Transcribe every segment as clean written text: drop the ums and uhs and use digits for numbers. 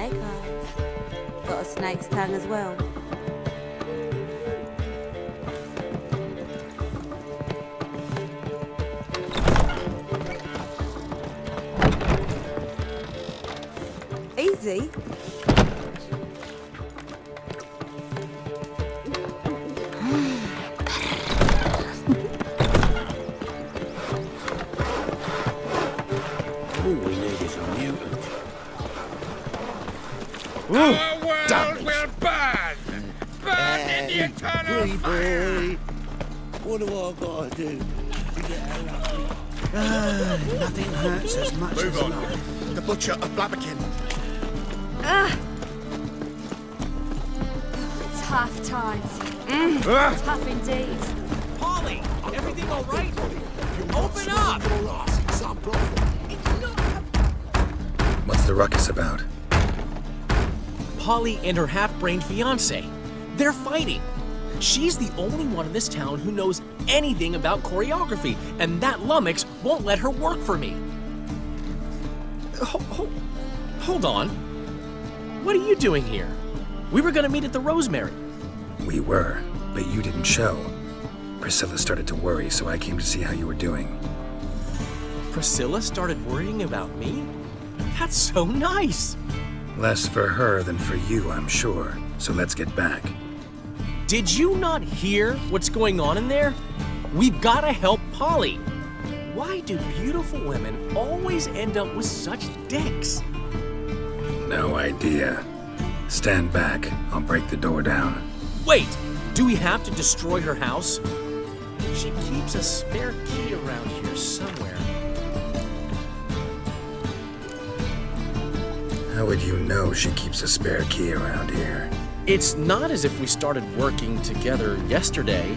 Snake eyes. Got a snake's tongue as well. Easy. All we need is a mutant. Our world will burn! Burn in the eternal Pretty fire! boy. What do I gotta do to get out of here? Nothing hurts as much Move as on. love. The Butcher of Blaviken. Tough times. Tough indeed. Polly, everything all right? Open up! What's the ruckus about? Polly and her half-brained fiance. They're fighting. She's the only one in this town who knows anything about choreography, and that lummox won't let her work for me. Hold on. What are you doing here? We were gonna meet at the Rosemary. We were, but you didn't show. Priscilla started to worry, so I came to see how you were doing. Priscilla started worrying about me? That's so nice. Less for her than for you, I'm sure. So let's get back. Did you not hear what's going on in there? We've gotta help Polly. Why do beautiful women always end up with such dicks? No idea. Stand back. I'll break the door down. Wait, do we have to destroy her house? She keeps a spare key around here somewhere. How would you know she keeps a spare key around here? It's not as if we started working together yesterday.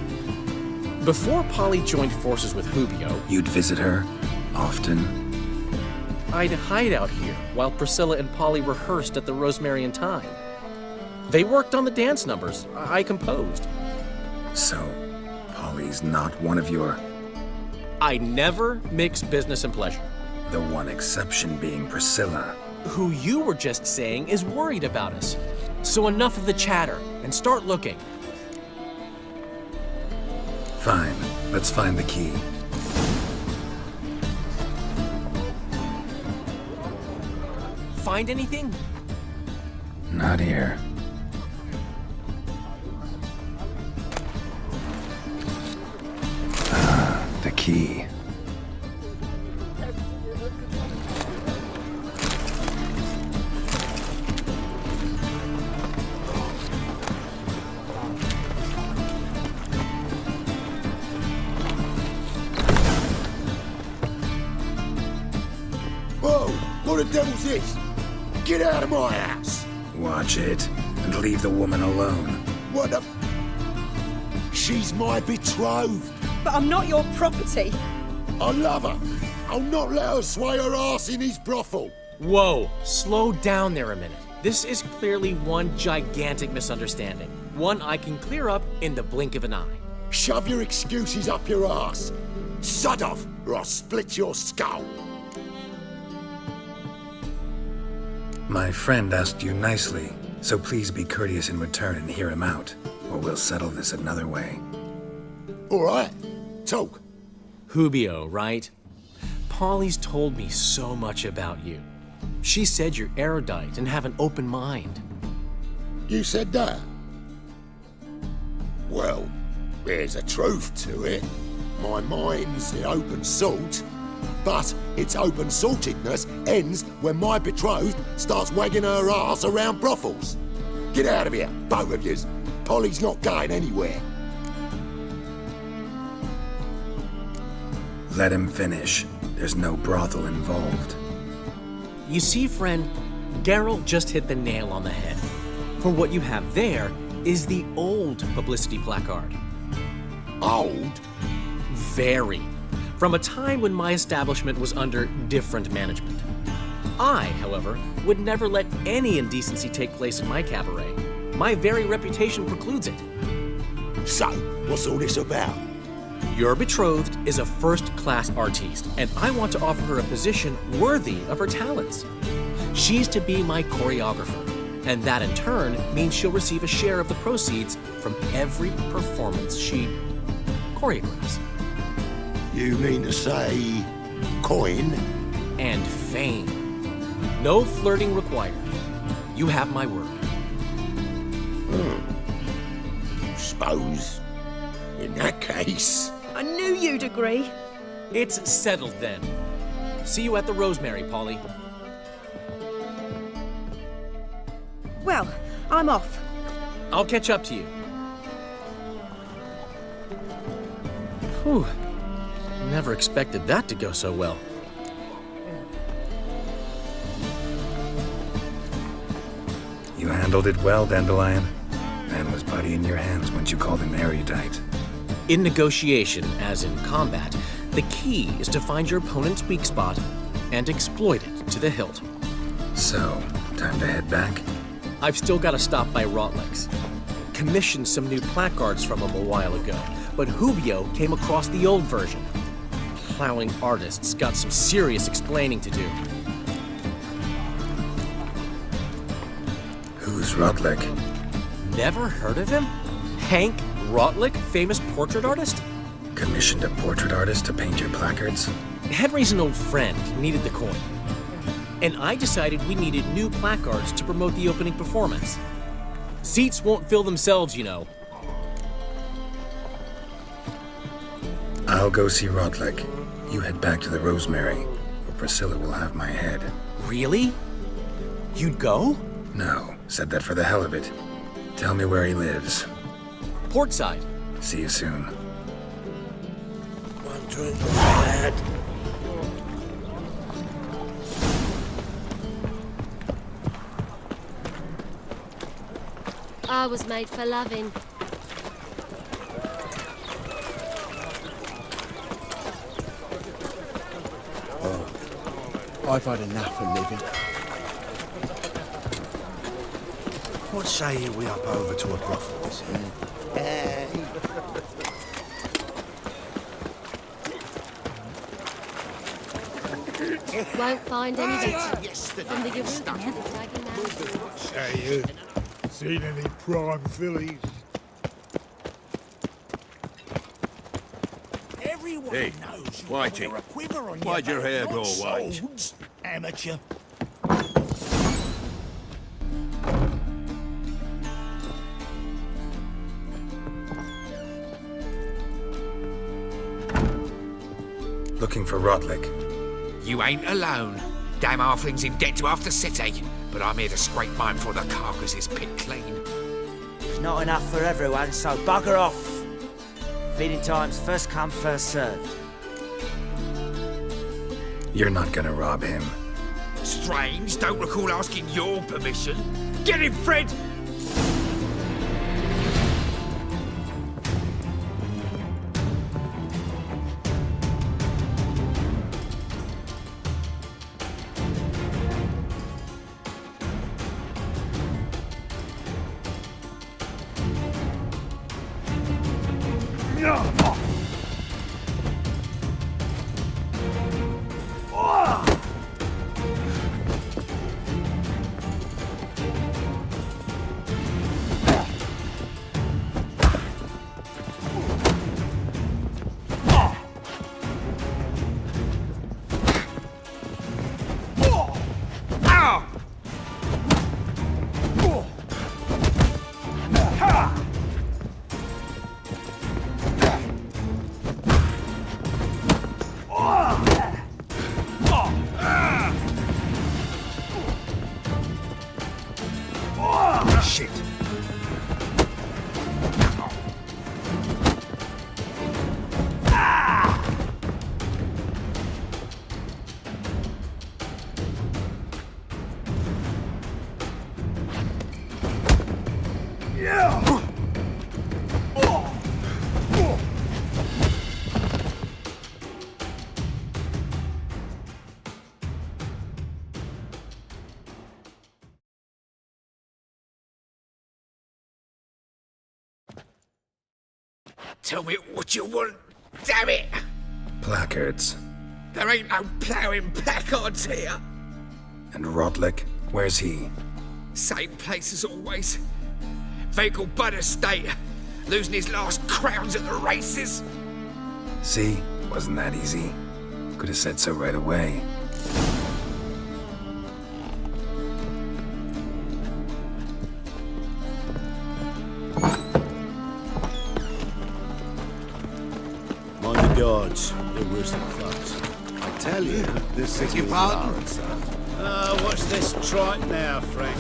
Before Polly joined forces with Hubio, You'd visit her? Often? I'd hide out here while Priscilla and Polly rehearsed at the Rosemary and Thyme. They worked on the dance numbers I composed. So, Polly's not one of your... I never mix business and pleasure. The one exception being Priscilla. Who you were just saying is worried about us. So enough of the chatter and start looking. Fine. Let's find the key. Find anything? Not here. The key. Whoa! What the devil's this? Get out of my house! Watch it, and leave the woman alone. What the... She's my betrothed. But I'm not your property. I love her. I'll not let her sway her ass in his brothel. Whoa, slow down there a minute. This is clearly one gigantic misunderstanding. One I can clear up in the blink of an eye. Shove your excuses up your ass. Sod off, or I'll split your skull. My friend asked you nicely, so please be courteous in return and hear him out, or we'll settle this another way. All right, talk. Hubio, right? Polly's told me so much about you. She said you're erudite and have an open mind. You said that? Well, there's a truth to it. My mind's the open salt, but its open saltedness ends when my betrothed starts wagging her ass around brothels. Get out of here, both of yous. Polly's not going anywhere. Let him finish. There's no brothel involved. You see, friend, Geralt just hit the nail on the head. For what you have there is the old publicity placard. Old? Very. From a time when my establishment was under different management. I, however, would never let any indecency take place in my cabaret. My very reputation precludes it. So, what's all this about? Your betrothed is a first-class artiste, and I want to offer her a position worthy of her talents. She's to be my choreographer, and that in turn means she'll receive a share of the proceeds from every performance she choreographs. You mean to say coin? And fame. No flirting required. You have my word. Suppose, in that case... I knew you'd agree. It's settled then. See you at the Rosemary, Polly. Well, I'm off. I'll catch up to you. Whew. Never expected that to go so well. You handled it well, Dandelion. Man was putty in your hands once you called him erudite. In negotiation, as in combat, the key is to find your opponent's weak spot and exploit it to the hilt. So, time to head back? I've still got to stop by Rotlex. Commissioned some new placards from him a while ago, but Hubio came across the old version. Plowing artists got some serious explaining to do. Who's Rotlick? Never heard of him? Hank Rotlick, famous portrait artist? Commissioned a portrait artist to paint your placards? Henry's an old friend, needed the coin. And I decided we needed new placards to promote the opening performance. Seats won't fill themselves, you know. I'll go see Rotlick. You head back to the Rosemary, or Priscilla will have my head. Really? You'd go? No, said that for the hell of it. Tell me where he lives. Portside. See you soon. One drink of bad. I was made for loving. I've had enough of living. What say we up over to a brothel this evening? Won't find any better. From the Yoruba to the Dragon Mountain. Say you, seen any prime fillies? Everyone Hey, knows you Whitey, wear a quiver on why'd your hair back, go not white? swords, amateur. Looking for Rotlick. You ain't alone. Damn halfling's in debt to half the city, but I'm here to scrape mine before the carcass is picked clean. It's not enough for everyone, so bugger off. Feeding time's first come, first served. You're not gonna rob him. Strange, don't recall asking your permission. Get him, Fred! Shit. Tell me what you want, damn it! Placards. There ain't no ploughing placards here. And Rotlick? Where's he? Same place as always. Vehicle butter state. Losing his last crowns at the races. See? Wasn't that easy? Could have said so right away. Mind the guards. They're worse than thugs. I tell you, this city is ours. What's this tripe now, Frank?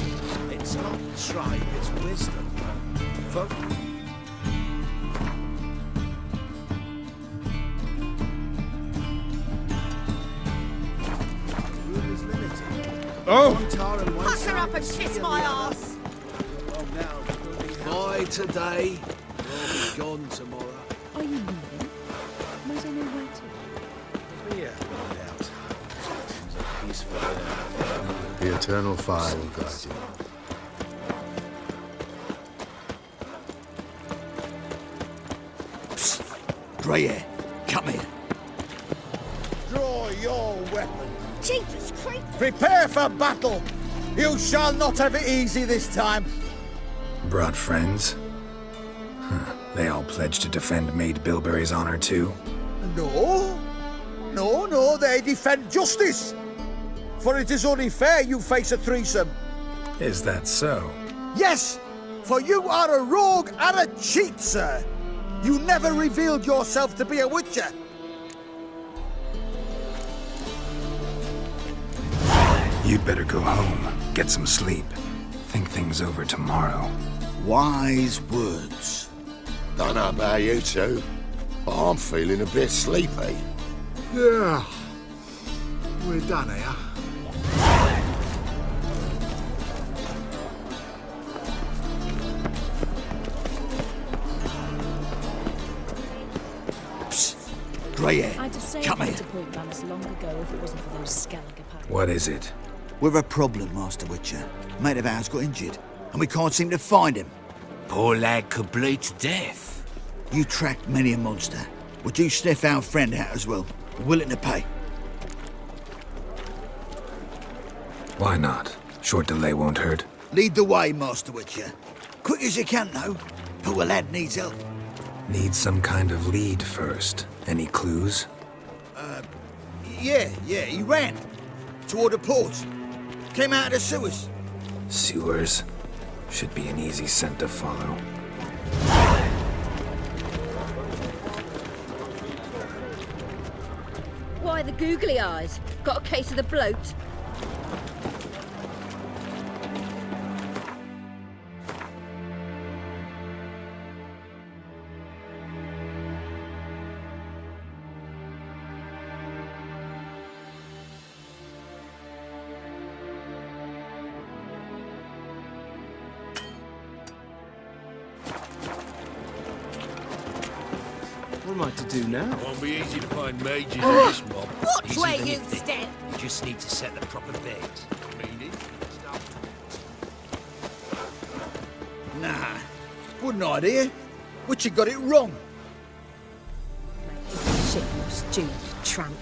It's not tripe, it's wisdom. Fuck. Oh! Pack her up and kiss my ass. Buy today, you'll be gone tomorrow. Are you leaving? Might I know where to? Yeah, right out. Seems a peaceful day. The eternal fire will guide you. Grey hair, come here. Draw your weapon. Jeepers creep. Prepare for battle. You shall not have it easy this time. Brought friends? Huh. They all pledged to defend Maid Bilberry's honor too? No, they defend justice. For it is only fair you face a threesome. Is that so? Yes, for you are a rogue and a cheat, sir. You never revealed yourself to be a witcher. You'd better go home, get some sleep, think things over tomorrow. Wise words. Don't know about you two, but I'm feeling a bit sleepy. Yeah. We're done here. Grey hair, I'd have saved come here. to point manners long ago if it wasn't for those Skellige pirates. What is it? We're a problem, Master Witcher. Mate of ours got injured, and we can't seem to find him. Poor lad could bleed to death. You tracked many a monster. Would you sniff our friend out as well? We're willing to pay. Why not? Short delay won't hurt. Lead the way, Master Witcher. Quick as you can, though. Poor lad needs help. Need some kind of lead first. Any clues? Yeah, he ran. Toward the port. Came out of the sewers. Sewers. Should be an easy scent to follow. Why the googly eyes? Got a case of the bloat? What am I to do now? Won't be easy to find mages in this mob. Watch where you stand. You just need to set the proper beds. Meaning? Nah, wouldn't idea. Witcher got it wrong. Shit, you stupid tramp.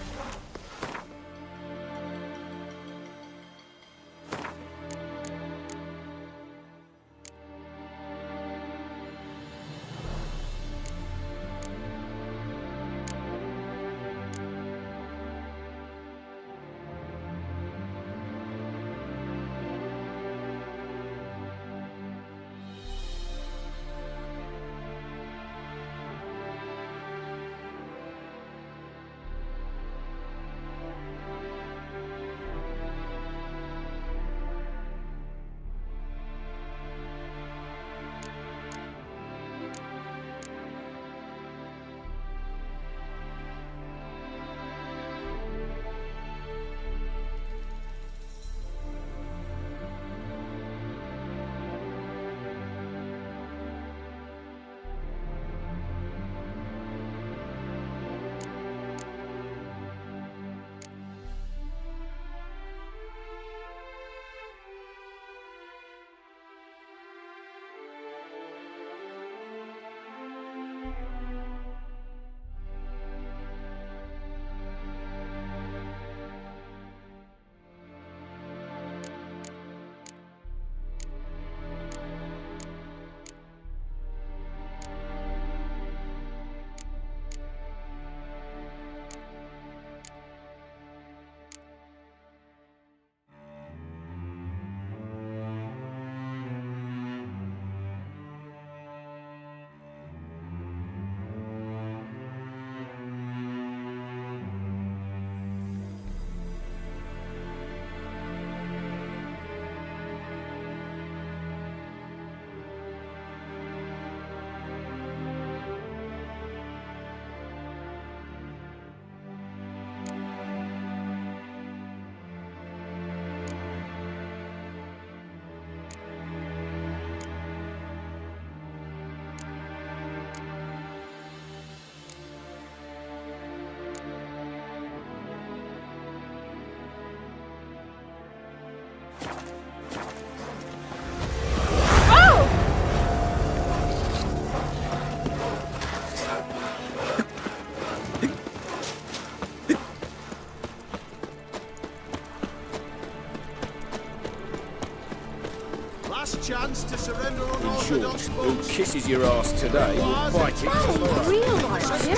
Last chance to surrender on In short, orthodox who boats. kisses your ass today will bite it tomorrow. Realise you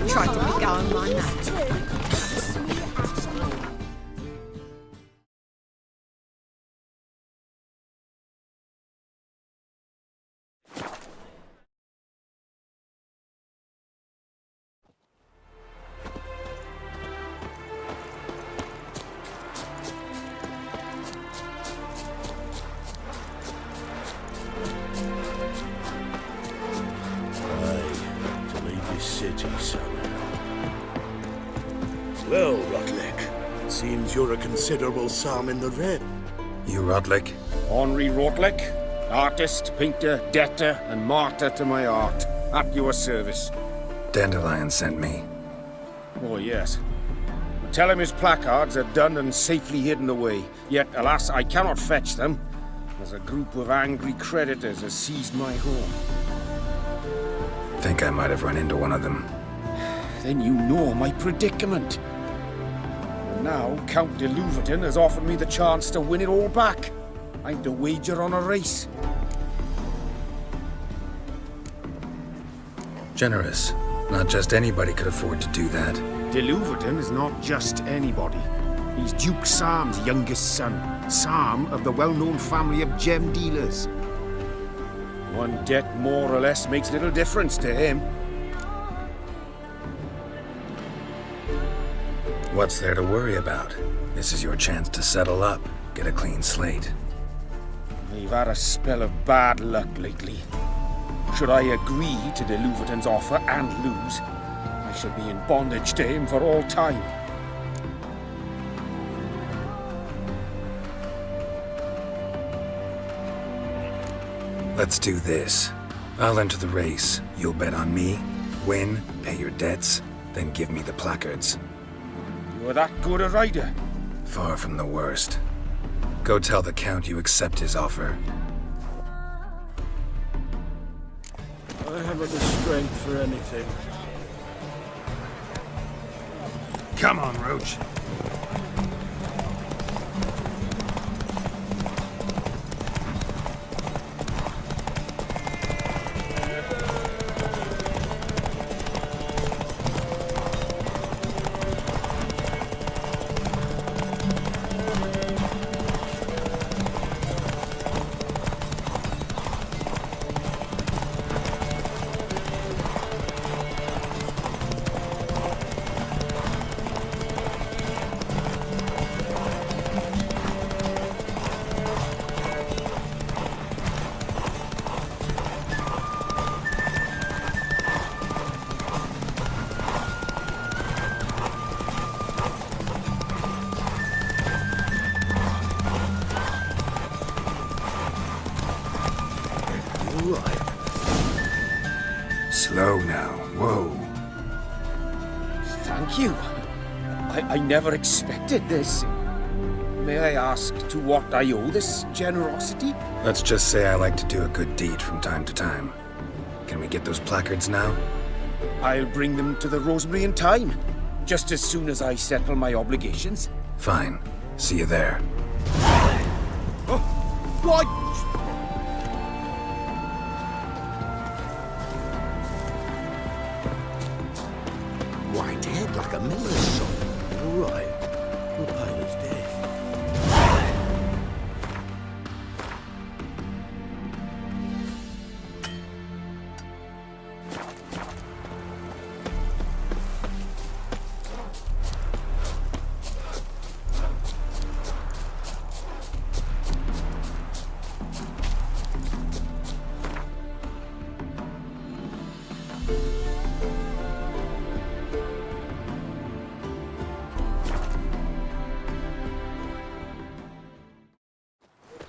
tried to be going like that. Aye, to leave this city somehow. Well, Rotlick, it seems you're a considerable psalm in the red. You Rodlick? Henri Rotlick, artist, painter, debtor, and martyr to my art. At your service. Dandelion sent me. Oh, yes. Tell him his placards are done and safely hidden away. Yet, alas, I cannot fetch them, as a group of angry creditors has seized my home. Think I might have run into one of them. Then you know my predicament. And now, Count de Louverton has offered me the chance to win it all back. I'm to wager on a race. Generous. Not just anybody could afford to do that. De Louverton is not just anybody. He's Duke Sam's youngest son. Sam of the well-known family of gem dealers. One debt more or less makes little difference to him. What's there to worry about? This is your chance to settle up, get a clean slate. We've had a spell of bad luck lately. Should I agree to de Louverton's offer and lose, I shall be in bondage to him for all time. Let's do this. I'll enter the race. You'll bet on me, win, pay your debts, then give me the placards. You're that good a rider? Far from the worst. Go tell the Count you accept his offer. I haven't the strength for anything. Come on, Roach. Slow now. Whoa. Thank you. I never expected this. May I ask to what I owe this generosity? Let's just say I like to do a good deed from time to time. Can we get those placards now? I'll bring them to the Rosemary in time, just as soon as I settle my obligations. Fine. See you there. Why? White head like a miller's son. All right. We'll pay his death.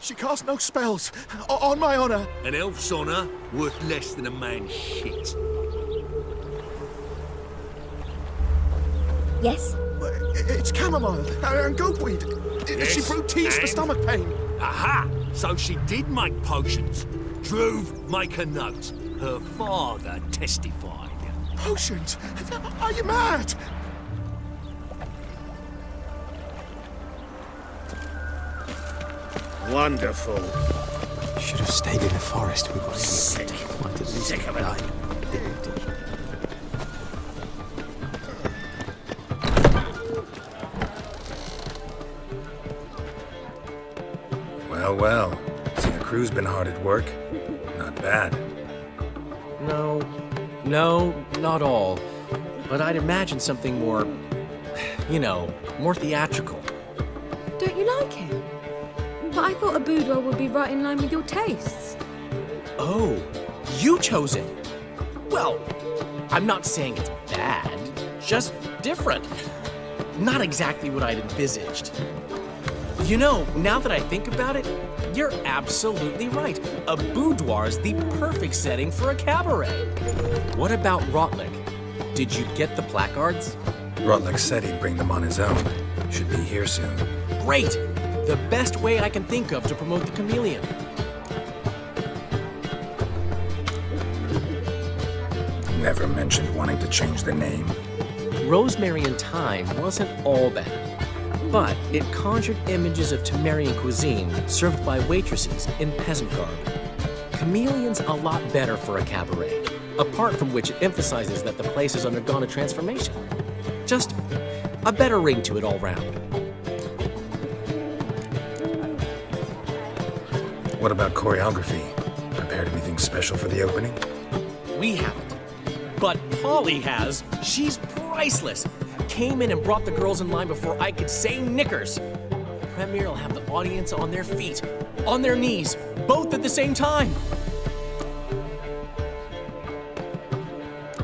She cast no spells. On my honor. An elf's honor worth less than a man's shit. Yes? It's chamomile and goatweed. She brewed teas for stomach pain. Aha! So she did make potions. Druve, make a note. Her father testified. Potions? Are you mad? Wonderful. Should have stayed in the forest with my Sick. Why did he Sick of it. die? Well, well. So the crew's been hard at work. Not bad. No, not all. But I'd imagine something more, more theatrical. Don't you like it? But I thought a boudoir would be right in line with your tastes. Oh, you chose it. Well, I'm not saying it's bad, just different. Not exactly what I'd envisaged. Now that I think about it, you're absolutely right. A boudoir is the perfect setting for a cabaret. What about Rotlick? Did you get the placards? Rotlick said he'd bring them on his own. Should be here soon. Great! The best way I can think of to promote the Chameleon. Never mentioned wanting to change the name. Rosemary and Thyme wasn't all bad, but it conjured images of Temerian cuisine served by waitresses in peasant garb. Chameleon's a lot better for a cabaret, apart from which it emphasizes that the place has undergone a transformation. Just a better ring to it all round. What about choreography? Prepared anything special for the opening? We haven't. But Polly has. She's priceless. Came in and brought the girls in line before I could say knickers. Premier will have the audience on their feet, on their knees, both at the same time.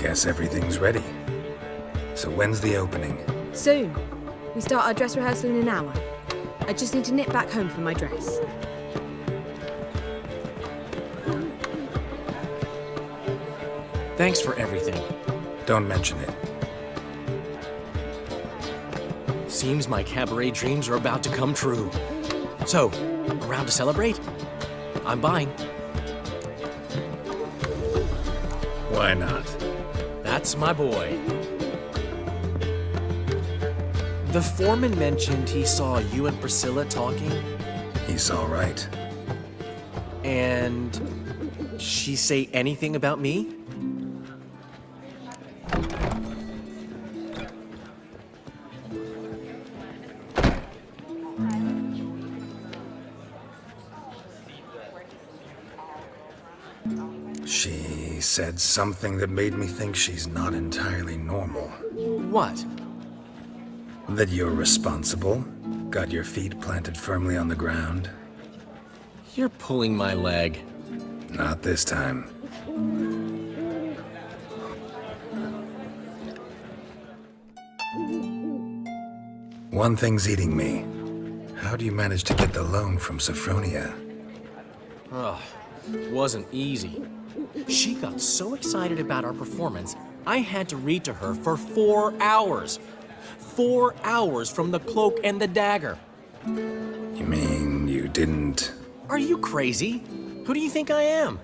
Guess everything's ready. So when's the opening? Soon. We start our dress rehearsal in an hour. I just need to nip back home for my dress. Thanks for everything. Don't mention it. Seems my cabaret dreams are about to come true. So, around to celebrate? I'm buying. Why not? That's my boy. The foreman mentioned he saw you and Priscilla talking. He's all right. And she say anything about me? She said something that made me think she's not entirely normal. What? That you're responsible, got your feet planted firmly on the ground. You're pulling my leg. Not this time. One thing's eating me. How do you manage to get the loan from Sophronia? Oh, wasn't easy. She got so excited about our performance, I had to read to her for 4 hours. 4 hours from The Cloak and the Dagger. You mean you didn't... Are you crazy? Who do you think I am?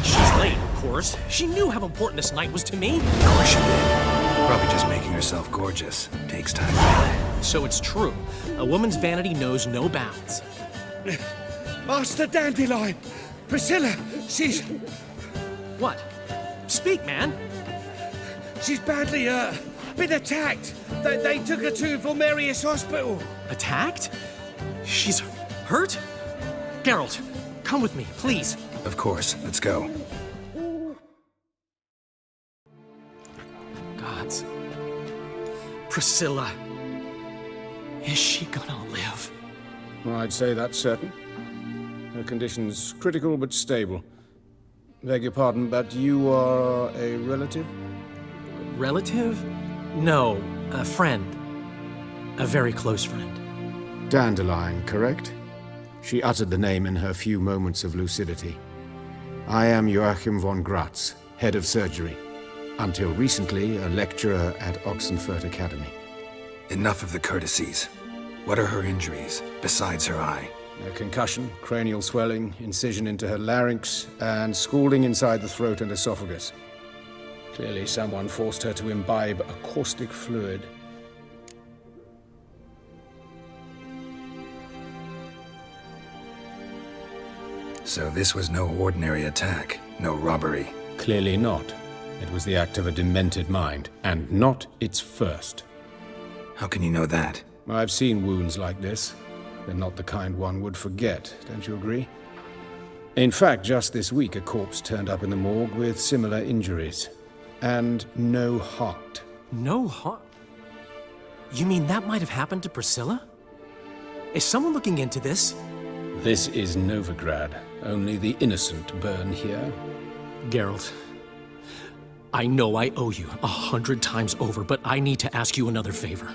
She's late, of course. She knew how important this night was to me. Of course she did. Probably just making herself gorgeous. Takes time. So it's true. A woman's vanity knows no bounds. Master Dandelion! Priscilla, she's... What? Speak, man. She's badly, been attacked. They took her to Vulmerius Hospital. Attacked? She's hurt? Geralt, come with me, please. Of course. Let's go. Gods. Priscilla. Is she gonna live? I'd say that's certain. Her condition's critical but stable. Beg your pardon, but you are a relative? Relative? No, a friend. A very close friend. Dandelion, correct? She uttered the name in her few moments of lucidity. I am Joachim von Gratz, head of surgery. Until recently, a lecturer at Oxenfurt Academy. Enough of the courtesies. What are her injuries, besides her eye? A concussion, cranial swelling, incision into her larynx, and scalding inside the throat and esophagus. Clearly someone forced her to imbibe a caustic fluid. So this was no ordinary attack, no robbery. Clearly not. It was the act of a demented mind, and not its first. How can you know that? I've seen wounds like this. They're not the kind one would forget, don't you agree? In fact, just this week a corpse turned up in the morgue with similar injuries. And no heart. No heart? You mean that might have happened to Priscilla? Is someone looking into this? This is Novigrad. Only the innocent burn here. Geralt, I know I owe you 100 times over, but I need to ask you another favor.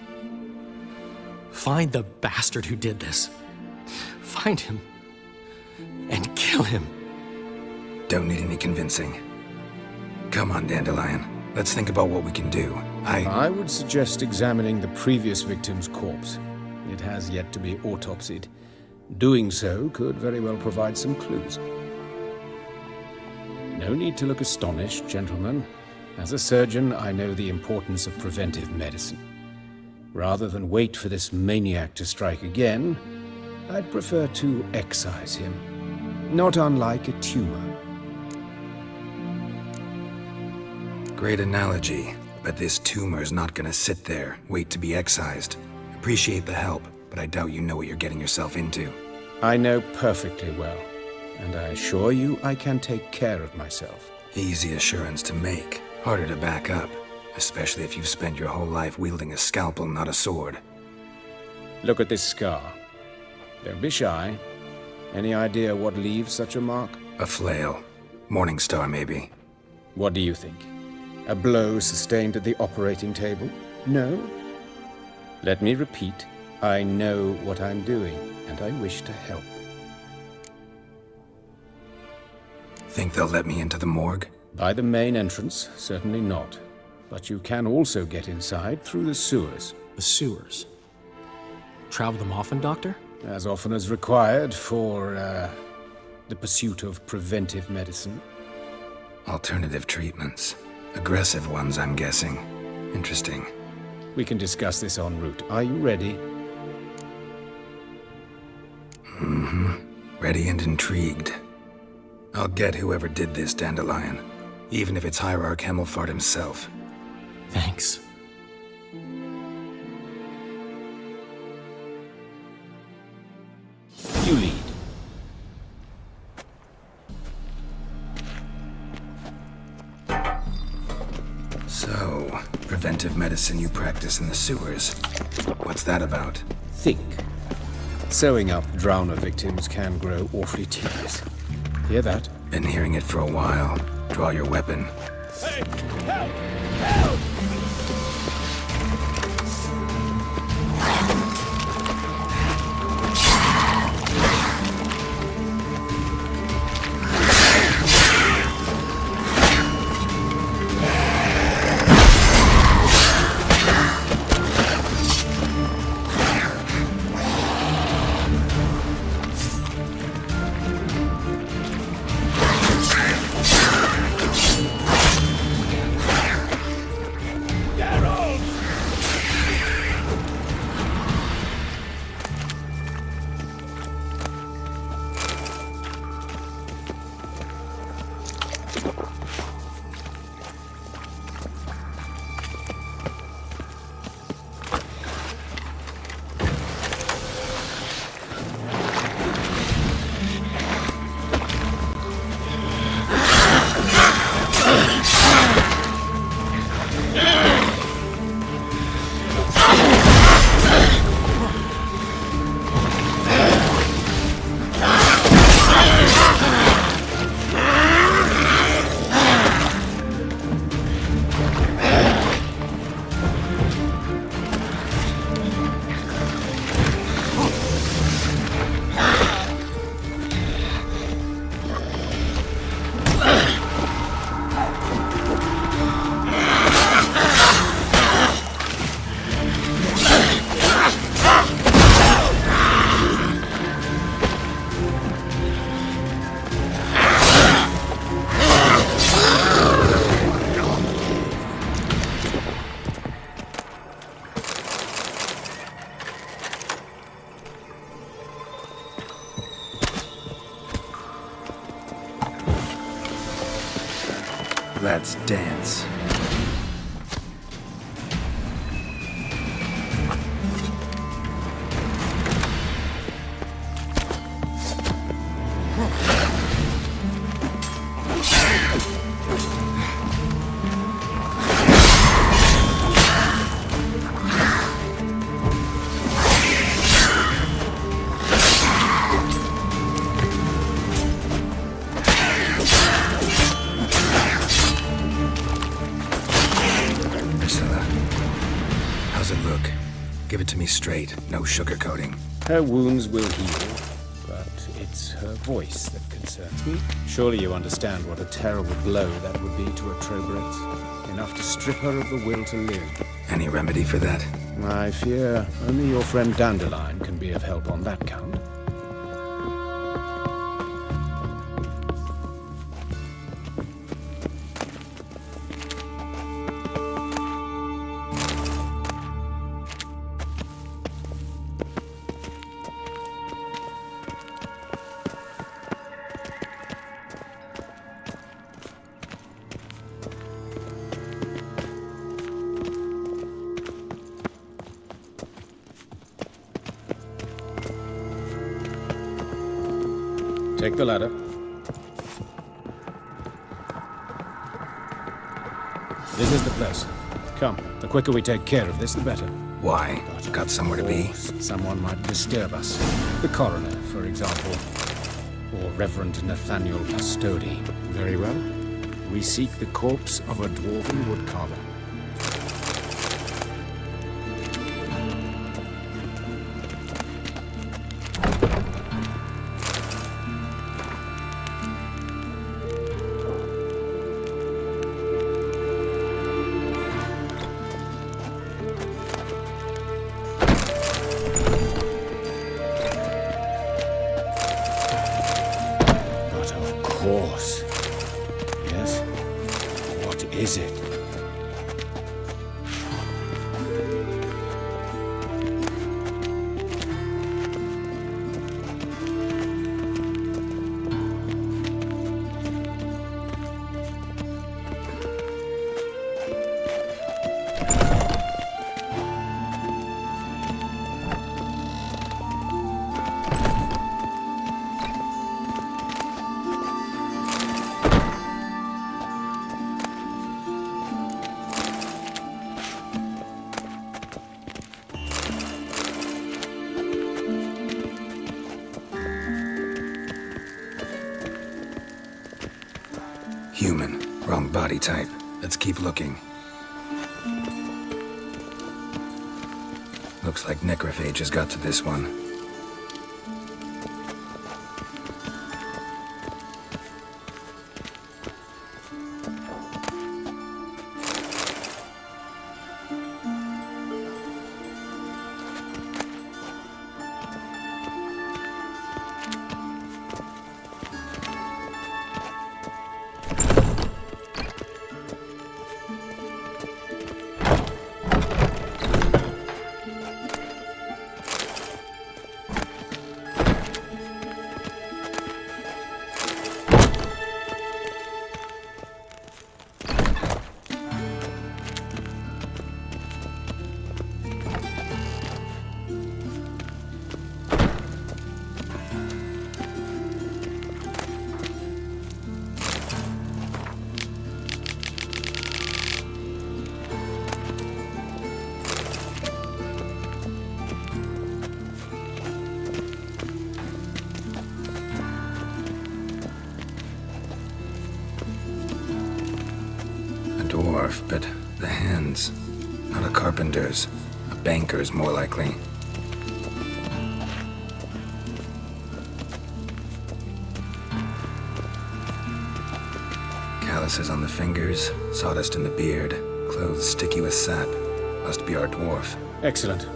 Find the bastard who did this. Find him. And kill him. Don't need any convincing. Come on, Dandelion. Let's think about what we can do. I would suggest examining the previous victim's corpse. It has yet to be autopsied. Doing so could very well provide some clues. No need to look astonished, gentlemen. As a surgeon, I know the importance of preventive medicine. Rather than wait for this maniac to strike again, I'd prefer to excise him. Not unlike a tumor. Great analogy, but this tumor's not gonna sit there, wait to be excised. Appreciate the help, but I doubt you know what you're getting yourself into. I know perfectly well, and I assure you I can take care of myself. Easy assurance to make, harder to back up, especially if you've spent your whole life wielding a scalpel, not a sword. Look at this scar. Don't be shy. Any idea what leaves such a mark? A flail. Morningstar, maybe. What do you think? A blow sustained at the operating table? No? Let me repeat. I know what I'm doing, and I wish to help. Think they'll let me into the morgue? By the main entrance, certainly not. But you can also get inside through the sewers. The sewers? Travel them often, Doctor? As often as required for, the pursuit of preventive medicine. Alternative treatments. Aggressive ones, I'm guessing. Interesting. We can discuss this en route. Are you ready? Mm-hmm. Ready and intrigued. I'll get whoever did this, Dandelion. Even if it's Hierarch Hemmelfart himself. Thanks. You lead. So, preventive medicine you practice in the sewers. What's that about? Think. Sewing up drowner victims can grow awfully tedious. Hear that? Been hearing it for a while. Draw your weapon. Hey! Help! Help! Let's dance. Give it to me straight, no sugarcoating. Her wounds will heal, but it's her voice that concerns me. Surely you understand what a terrible blow that would be to a Troberet. Enough to strip her of the will to live. Any remedy for that? I fear only your friend Dandelion can be of help on that count. Take the ladder. This is the place. Come, the quicker we take care of this, the better. Why? Got somewhere to be? Someone might disturb us. The coroner, for example. Or Reverend Nathaniel Custody. Very well. We seek the corpse of a dwarven woodcarver. Course. Yes? What is it? Human. Wrong body type. Let's keep looking. Looks like necrophages got to this one. Dwarf, but the hands. Not a carpenter's. A banker's, more likely. Calluses on the fingers, sawdust in the beard, clothes sticky with sap. Must be our dwarf. Excellent.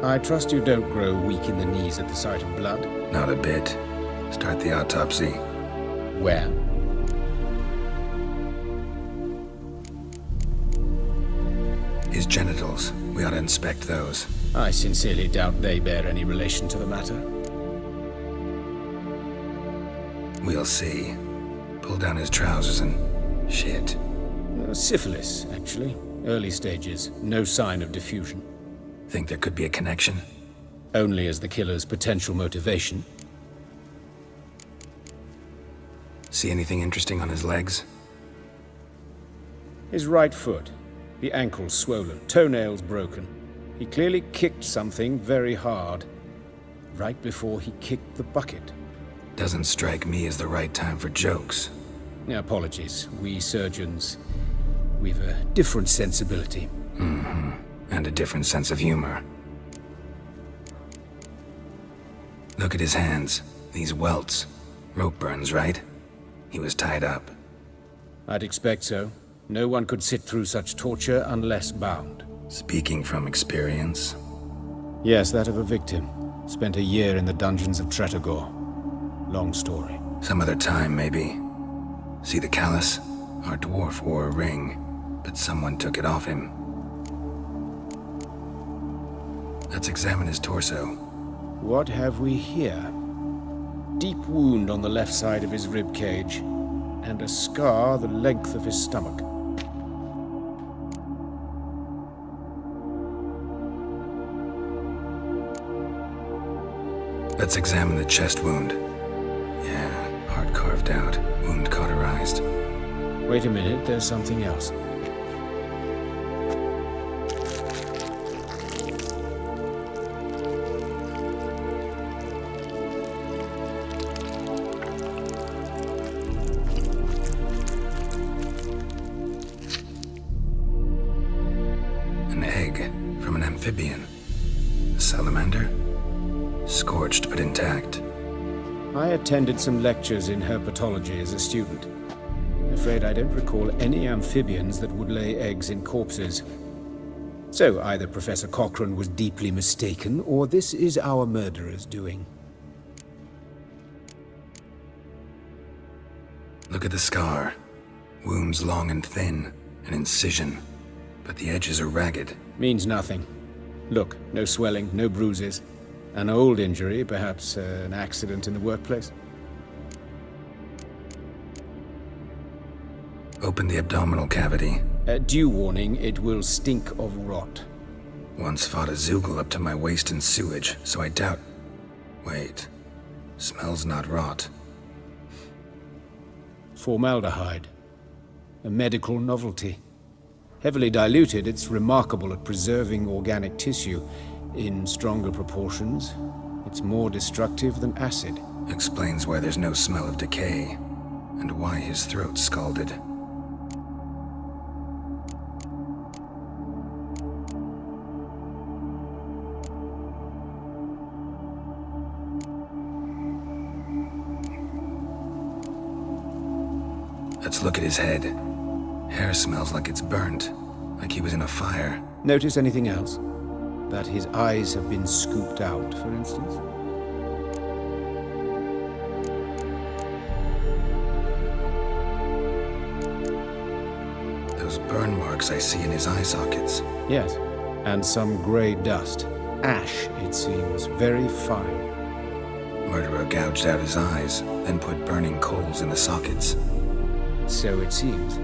I trust you don't grow weak in the knees at the sight of blood? Not a bit. Start the autopsy. Where? His genitals. We ought to inspect those. I sincerely doubt they bear any relation to the matter. We'll see. Pull down his trousers and... shit. Syphilis, actually. Early stages. No sign of diffusion. Think there could be a connection? Only as the killer's potential motivation. See anything interesting on his legs? His right foot. The ankle swollen. Toenails broken. He clearly kicked something very hard. Right before he kicked the bucket. Doesn't strike me as the right time for jokes. Apologies. We surgeons, we've a different sensibility. Mm-hmm. And a different sense of humor. Look at his hands. These welts. Rope burns, right? He was tied up. I'd expect so. No one could sit through such torture unless bound. Speaking from experience? Yes, that of a victim. Spent a year in the dungeons of Tretogor. Long story. Some other time, maybe. See the callus? Our dwarf wore a ring, but someone took it off him. Let's examine his torso. What have we here? Deep wound on the left side of his rib cage, and a scar the length of his stomach. Let's examine the chest wound. Yeah, heart carved out, wound cauterized. Wait a minute, there's something else. An egg from an amphibian. A salamander? Scorched but intact. I attended some lectures in herpetology as a student. I'm afraid I don't recall any amphibians that would lay eggs in corpses. So either Professor Cochrane was deeply mistaken, or this is our murderer's doing. Look at the scar. Wounds long and thin, an incision. But the edges are ragged. Means nothing. Look, no swelling, no bruises. An old injury, perhaps an accident in the workplace. Open the abdominal cavity. Due warning, it will stink of rot. Once fought a Zoogle up to my waist in sewage, so I doubt... Wait. Smells not rot. Formaldehyde. A medical novelty. Heavily diluted, it's remarkable at preserving organic tissue. In stronger proportions, it's more destructive than acid. Explains why there's no smell of decay, and why his throat's scalded. Let's look at his head. Hair smells like it's burnt, like he was in a fire. Notice anything else? That his eyes have been scooped out, for instance? Those burn marks I see in his eye sockets. Yes, and some grey dust. Ash, it seems, very fine. Murderer gouged out his eyes, then put burning coals in the sockets. So it seems.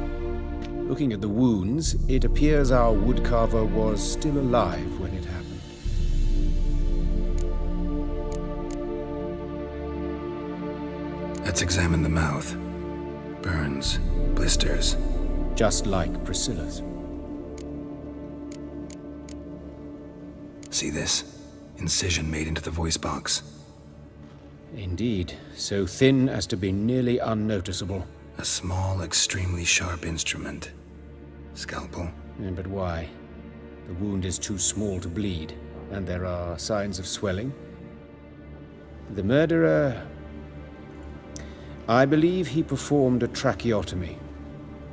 Looking at the wounds, it appears our woodcarver was still alive when it happened. Let's examine the mouth. Burns, blisters. Just like Priscilla's. See this? Incision made into the voice box. Indeed, so thin as to be nearly unnoticeable. A small, extremely sharp instrument. Scalpel. But why? The wound is too small to bleed, and there are signs of swelling. The murderer... I believe he performed a tracheotomy,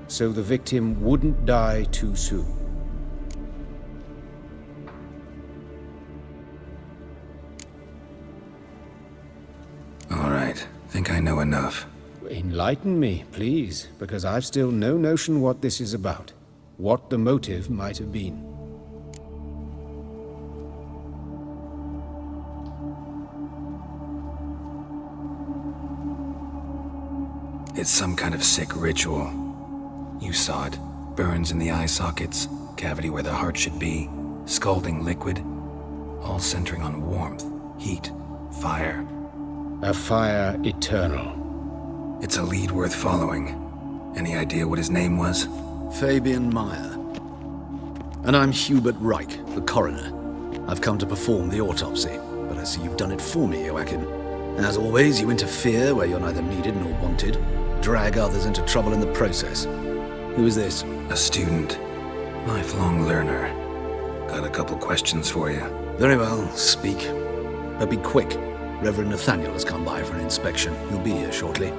so the victim wouldn't die too soon. All right, think I know enough. Enlighten me, please, because I've still no notion what this is about. What the motive might have been. It's some kind of sick ritual. You saw it. Burns in the eye sockets, cavity where the heart should be, scalding liquid, all centering on warmth, heat, fire. A fire eternal. It's a lead worth following. Any idea what his name was? Fabian Meyer. And I'm Hubert Reich, the coroner. I've come to perform the autopsy, but I see you've done it for me, Joachim. As always, you interfere where you're neither needed nor wanted, drag others into trouble in the process. Who is this? A student. Lifelong learner. Got a couple questions for you. Very well, speak. But be quick. Reverend Nathaniel has come by for an inspection. He'll be here shortly.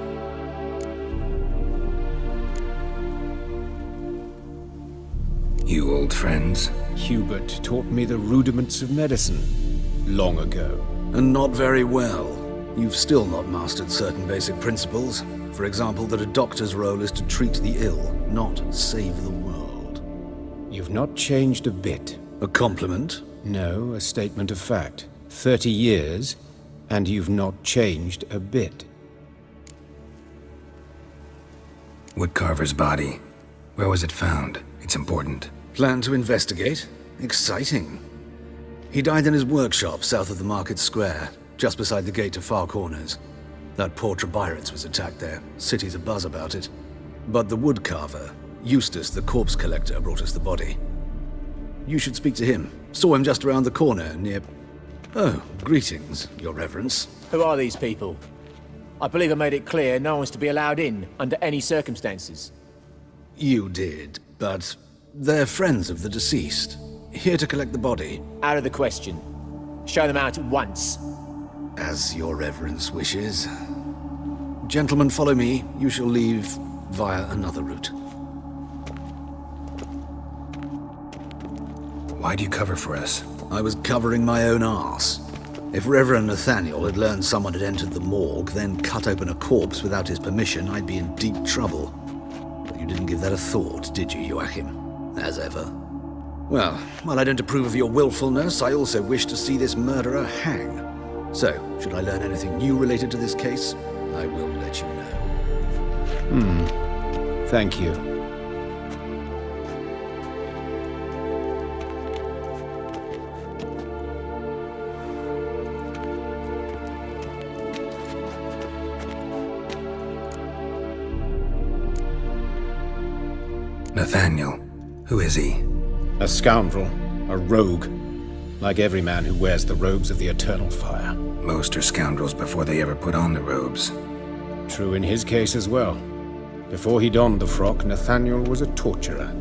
You old friends? Hubert taught me the rudiments of medicine long ago. And not very well. You've still not mastered certain basic principles. For example, that a doctor's role is to treat the ill, not save the world. You've not changed a bit. A compliment? No, a statement of fact. 30 years, and you've not changed a bit. Woodcarver's body. Where was it found? It's important. Plan to investigate? Exciting. He died in his workshop south of the market square, just beside the gate to Far Corners. That poor Trebyritz was attacked there. City's abuzz about it. But the woodcarver, Eustace the corpse collector, brought us the body. You should speak to him. Saw him just around the corner near... Oh, greetings, Your Reverence. Who are these people? I believe I made it clear no one's to be allowed in under any circumstances. You did, but they're friends of the deceased. Here to collect the body. Out of the question. Show them out at once. As Your Reverence wishes. Gentlemen, follow me. You shall leave via another route. Why'd you cover for us? I was covering my own arse. If Reverend Nathaniel had learned someone had entered the morgue, then cut open a corpse without his permission, I'd be in deep trouble. But you didn't give that a thought, did you, Joachim? As ever. Well, while I don't approve of your willfulness, I also wish to see this murderer hang. So, should I learn anything new related to this case, I will let you know. Thank you. Nathaniel. Who is he? A scoundrel. A rogue. Like every man who wears the robes of the Eternal Fire. Most are scoundrels before they ever put on the robes. True in his case as well. Before he donned the frock, Nathaniel was a torturer.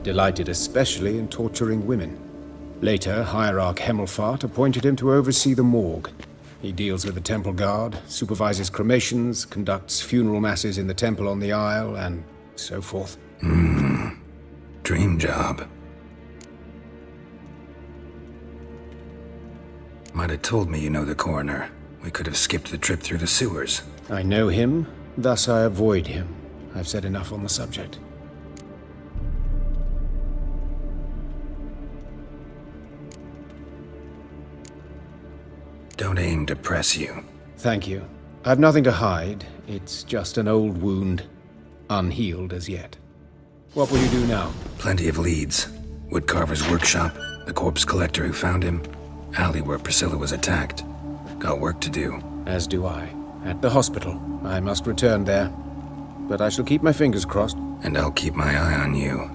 Delighted especially in torturing women. Later, Hierarch Hemmelfart appointed him to oversee the morgue. He deals with the temple guard, supervises cremations, conducts funeral masses in the temple on the Isle, and so forth. Dream job. Might have told me you know the coroner. We could have skipped the trip through the sewers. I know him, thus I avoid him. I've said enough on the subject. Don't aim to press you. Thank you. I've nothing to hide. It's just an old wound, unhealed as yet. What will you do now? Plenty of leads. Woodcarver's workshop, the corpse collector who found him, alley where Priscilla was attacked. Got work to do. As do I. At the hospital. I must return there. But I shall keep my fingers crossed. And I'll keep my eye on you.